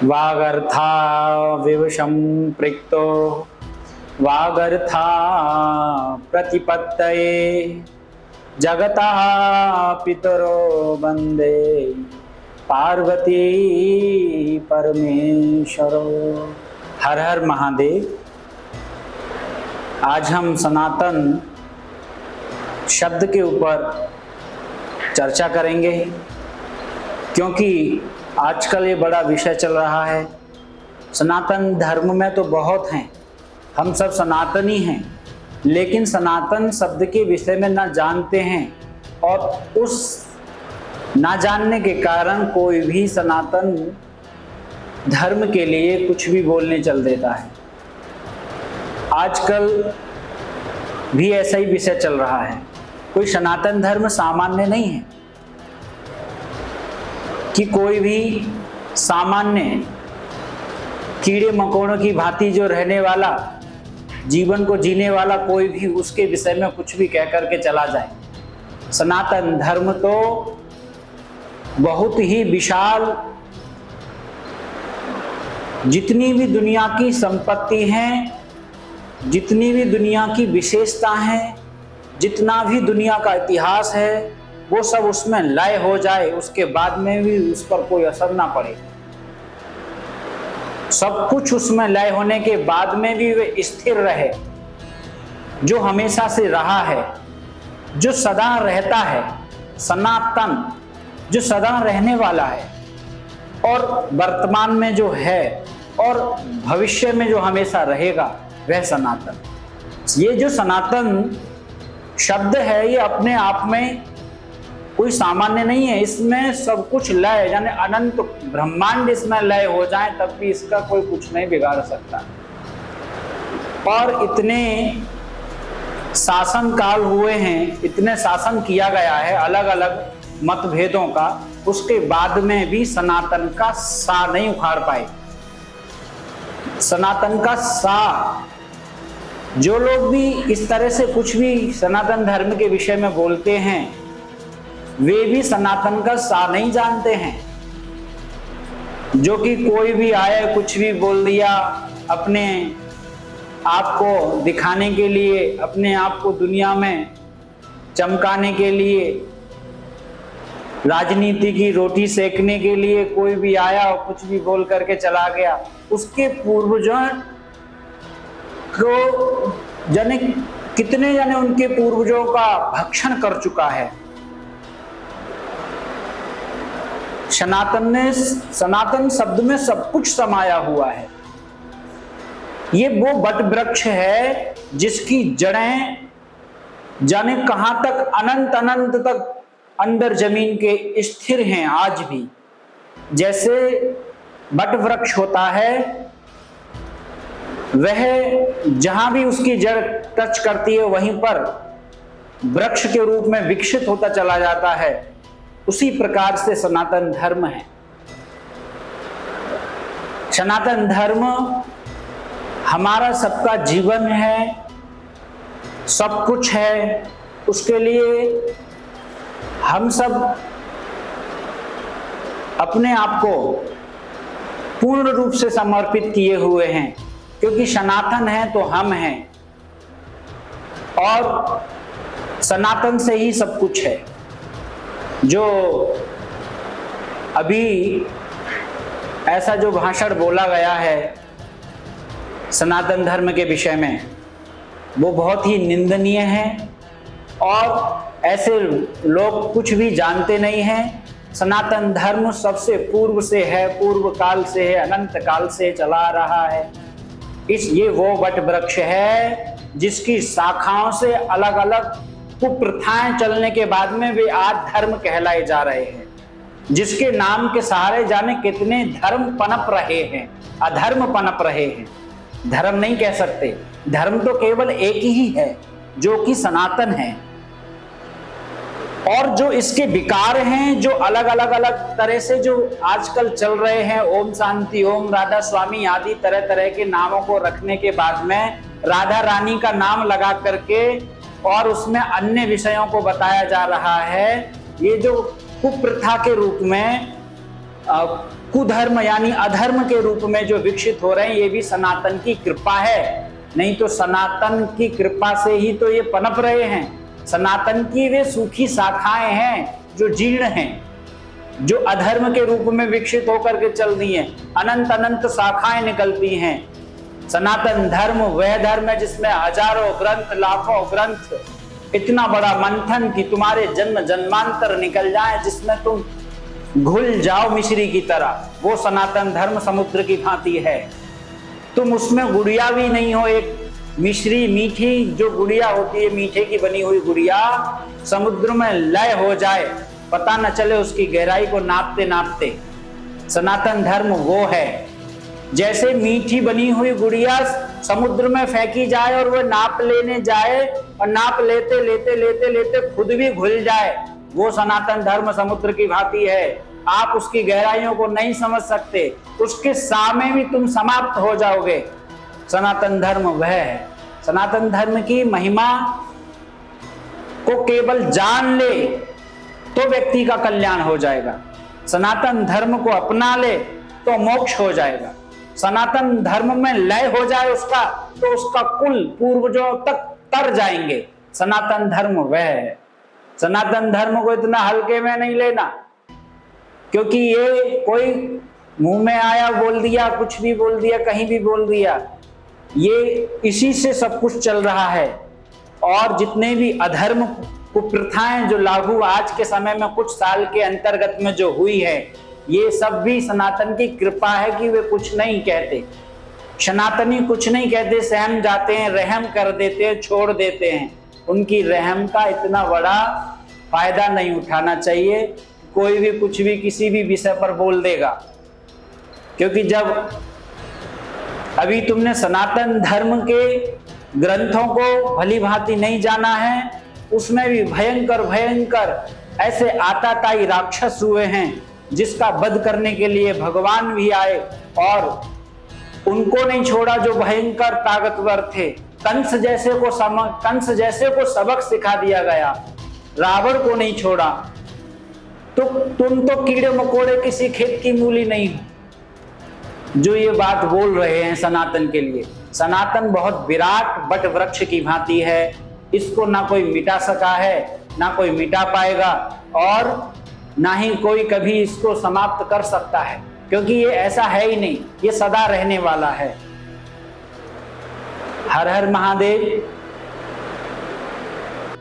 वागर्था विवशं प्रिक्तो वागर्था प्रतिपत्तये जगतः पितरो वंदे पार्वती परमेश्वरो। हर हर महादेव। आज हम सनातन शब्द के ऊपर चर्चा करेंगे, क्योंकि आजकल ये बड़ा विषय चल रहा है। सनातन धर्म में तो बहुत हैं, हम सब सनातनी हैं, लेकिन सनातन शब्द के विषय में ना जानते हैं और उस ना जानने के कारण कोई भी सनातन धर्म के लिए कुछ भी बोलने चल देता है। आजकल भी ऐसा ही विषय चल रहा है। कोई सनातन धर्म सामान्य नहीं है कि कोई भी सामान्य कीड़े मकोड़ों की भांति जो रहने वाला, जीवन को जीने वाला कोई भी उसके विषय में कुछ भी कह करके चला जाए। सनातन धर्म तो बहुत ही विशाल, जितनी भी दुनिया की संपत्ति हैं, जितनी भी दुनिया की विशेषता हैं, जितना भी दुनिया का इतिहास है, वो सब उसमें लय हो जाए, उसके बाद में भी उस पर कोई असर ना पड़े। सब कुछ उसमें लय होने के बाद में भी वे स्थिर रहे, जो हमेशा से रहा है, जो सदा रहता है, सनातन जो सदा रहने वाला है, और वर्तमान में जो है और भविष्य में जो हमेशा रहेगा, वह सनातन। ये जो सनातन शब्द है, ये अपने आप में कोई सामान्य नहीं है। इसमें सब कुछ लय, यानी अनंत ब्रह्मांड इसमें लय हो जाए तब भी इसका कोई कुछ नहीं बिगाड़ सकता। और इतने शासन काल हुए हैं, इतने शासन किया गया है अलग अलग मतभेदों का, उसके बाद में भी सनातन का सा नहीं उखाड़ पाए। सनातन का सा, जो लोग भी इस तरह से कुछ भी सनातन धर्म के विषय में बोलते हैं, वे भी सनातन का सा नहीं जानते हैं। जो कि कोई भी आए कुछ भी बोल दिया, अपने आप को दिखाने के लिए, अपने आप को दुनिया में चमकाने के लिए, राजनीति की रोटी सेकने के लिए कोई भी आया और कुछ भी बोल करके चला गया। उसके पूर्वजों को जाने कितने जाने उनके पूर्वजों का भक्षण कर चुका है। सनातन शब्द में सब कुछ समाया हुआ है। ये वो वट वृक्ष है जिसकी जड़ें जाने कहां तक, अनंत अनंत तक अंदर जमीन के स्थिर हैं आज भी। जैसे वट वृक्ष होता है, वह जहां भी उसकी जड़ टच करती है वहीं पर वृक्ष के रूप में विकसित होता चला जाता है। उसी प्रकार से सनातन धर्म है। सनातन धर्म हमारा सबका जीवन है, सब कुछ है। उसके लिए हम सब अपने आप को पूर्ण रूप से समर्पित किए हुए हैं, क्योंकि सनातन है तो हम हैं और सनातन से ही सब कुछ है। जो अभी ऐसा जो भाषण बोला गया है सनातन धर्म के विषय में, वो बहुत ही निंदनीय है और ऐसे लोग कुछ भी जानते नहीं हैं। सनातन धर्म सबसे पूर्व से है, पूर्व काल से है, अनंत काल से चला आ रहा है। ये वो वट वृक्ष है जिसकी शाखाओं से अलग अलग कुप्रथाएं चलने के बाद में वे आज धर्म कहलाए जा रहे हैं, जिसके नाम के सहारे जाने कितने धर्म पनप रहे हैं, अधर्म पनप रहे हैं। धर्म नहीं कह सकते, धर्म तो केवल एक ही है जो कि सनातन है। और जो इसके विकार हैं, जो अलग अलग तरह से जो आजकल चल रहे हैं, ओम शांति, ओम राधा स्वामी आदि तरह तरह के नामों को रखने के बाद में राधा रानी का नाम लगा करके और उसमें अन्य विषयों को बताया जा रहा है। ये जो कुप्रथा के रूप में कुधर्म यानी अधर्म के रूप में जो विकसित हो रहे हैं, ये भी सनातन की कृपा है। नहीं तो सनातन की कृपा से ही तो ये पनप रहे हैं। सनातन की वे सूखी शाखाएं हैं जो जीर्ण हैं, जो अधर्म के रूप में विकसित होकर के चल रही हैं। अनंत अनंत शाखाएं निकलती हैं। सनातन धर्म वह धर्म है जिसमें हजारों ग्रंथ, लाखों ग्रंथ, इतना बड़ा मंथन कि तुम्हारे जन्म जन्मांतर निकल जाए, जिसमें तुम घुल जाओ मिश्री की तरह। वो सनातन धर्म समुद्र की भांति है। तुम उसमें गुड़िया भी नहीं हो। एक मिश्री मीठी जो गुड़िया होती है, मीठे की बनी हुई गुड़िया, समुद्र में लय हो जाए, पता न चले उसकी गहराई को नापते नापते। सनातन धर्म वो है। जैसे मीठी बनी हुई गुड़िया समुद्र में फेंकी जाए और वह नाप लेने जाए और नाप लेते लेते लेते लेते खुद भी घुल जाए, वो सनातन धर्म समुद्र की भांति है। आप उसकी गहराइयों को नहीं समझ सकते, उसके सामने भी तुम समाप्त हो जाओगे। सनातन धर्म वह है। सनातन धर्म की महिमा को केवल जान ले तो व्यक्ति का कल्याण हो जाएगा। सनातन धर्म को अपना ले तो मोक्ष हो जाएगा। सनातन धर्म में लय हो जाए उसका, तो उसका कुल पूर्वजों तक तर जाएंगे। सनातन धर्म वह है। सनातन धर्म को इतना हल्के में नहीं लेना, क्योंकि ये कोई मुंह में आया बोल दिया, कुछ भी बोल दिया, कहीं भी बोल दिया, ये इसी से सब कुछ चल रहा है। और जितने भी अधर्म कुप्रथाएं जो लागू आज के समय में कुछ साल के अंतर्गत में जो हुई है, ये सब भी सनातन की कृपा है कि वे कुछ नहीं कहते। सनातनी कुछ नहीं कहते, सहम जाते हैं, रहम कर देते हैं, छोड़ देते हैं। उनकी रहम का इतना बड़ा फायदा नहीं उठाना चाहिए। कोई भी कुछ भी किसी भी विषय पर बोल देगा, क्योंकि जब अभी तुमने सनातन धर्म के ग्रंथों को भली भांति नहीं जाना है, उसमें भी भयंकर भयंकर ऐसे आताताई राक्षस हुए हैं, जिसका वध करने के लिए भगवान भी आए और उनको नहीं छोड़ा जो भयंकर ताकतवर थे। कंस जैसे को सबक सिखा दिया गया, रावण को नहीं छोड़ा। तो तुम तो कीड़े मकोड़े किसी खेत की मूली नहीं हो जो ये बात बोल रहे हैं सनातन के लिए। सनातन बहुत विराट बट वृक्ष की भांति है। इसको ना कोई मिटा सका है, ना कोई मिटा पाएगा, और ना ही कोई कभी इसको समाप्त कर सकता है, क्योंकि ये ऐसा है ही नहीं, ये सदा रहने वाला है। हर हर महादेव।